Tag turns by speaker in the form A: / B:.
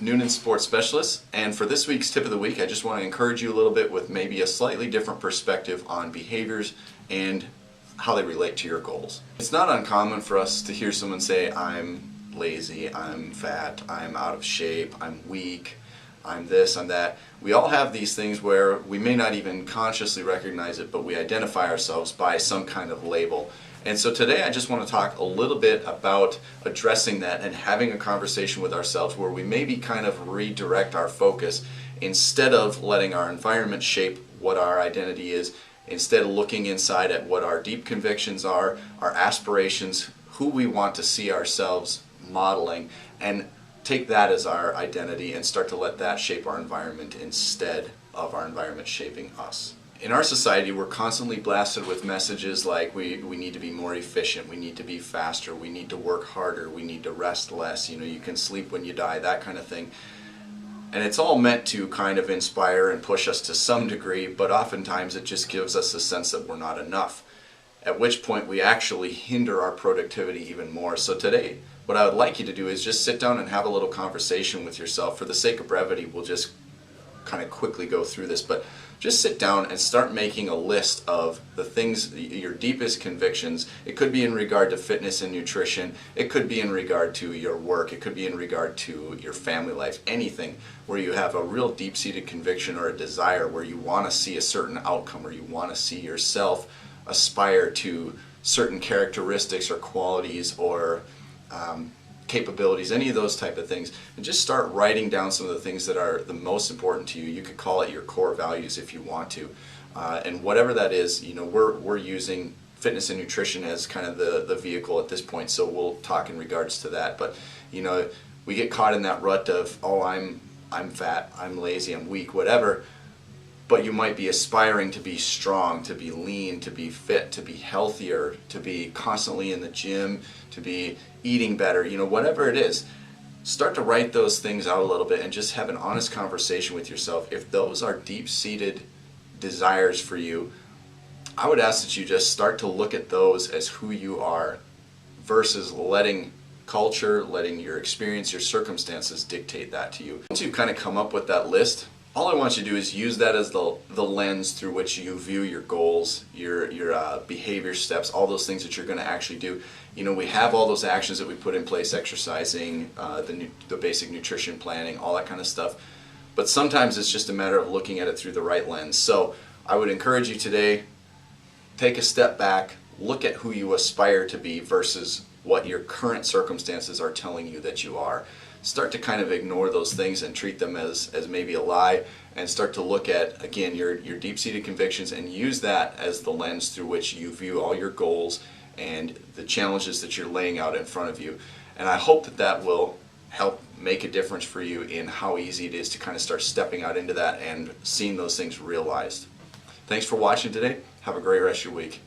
A: with Noonan Sports Specialists, and for this week's tip of the week I just want to encourage you a little bit with maybe a slightly different perspective on behaviors and how they relate to your goals. It's not uncommon for us to hear someone say, I'm lazy, I'm fat, I'm out of shape, I'm weak, I'm this, I'm that. We all have these things where we may not even consciously recognize it, but we identify ourselves by some kind of label. And so today I just want to talk a little bit about addressing that and having a conversation with ourselves where we maybe kind of redirect our focus instead of letting our environment shape what our identity is, instead of looking inside at what our deep convictions are, our aspirations, who we want to see ourselves modeling, and take that as our identity and start to let that shape our environment instead of our environment shaping us. In our society, we're constantly blasted with messages like we need to be more efficient, we need to be faster, we need to work harder, we need to rest less, you can sleep when you die, that kind of thing. And it's all meant to kind of inspire and push us to some degree, but oftentimes it just gives us a sense that we're not enough, at which point we actually hinder our productivity even more. So today, what I would like you to do is just sit down and have a little conversation with yourself. For the sake of brevity, we'll just kind of quickly go through this, but just sit down and start making a list of the things, your deepest convictions. It could be in regard to fitness and nutrition, it could be in regard to your work, it could be in regard to your family life, anything where you have a real deep-seated conviction or a desire where you want to see a certain outcome, or you want to see yourself aspire to certain characteristics or qualities or capabilities, any of those type of things, and just start writing down some of the things that are the most important to you. You could call it your core values if you want to, and whatever that is, we're using fitness and nutrition as kind of the vehicle at this point, so we'll talk in regards to that. But we get caught in that rut of, oh, I'm fat, I'm lazy, I'm weak, whatever. But you might be aspiring to be strong, to be lean, to be fit, to be healthier, to be constantly in the gym, to be eating better, whatever it is. Start to write those things out a little bit and just have an honest conversation with yourself. If those are deep-seated desires for you, I would ask that you just start to look at those as who you are versus letting culture, letting your experience, your circumstances dictate that to you. Once you kind of come up with that list, all I want you to do is use that as the lens through which you view your goals, your behavior steps, all those things that you're going to actually do. We have all those actions that we put in place, exercising, the basic nutrition planning, all that kind of stuff. But sometimes it's just a matter of looking at it through the right lens. So I would encourage you today, take a step back, look at who you aspire to be versus what your current circumstances are telling you that you are. Start to kind of ignore those things and treat them as maybe a lie, and start to look at, again, your deep-seated convictions and use that as the lens through which you view all your goals and the challenges that you're laying out in front of you. And I hope that will help make a difference for you in how easy it is to kind of start stepping out into that and seeing those things realized. Thanks for watching today. Have a great rest of your week.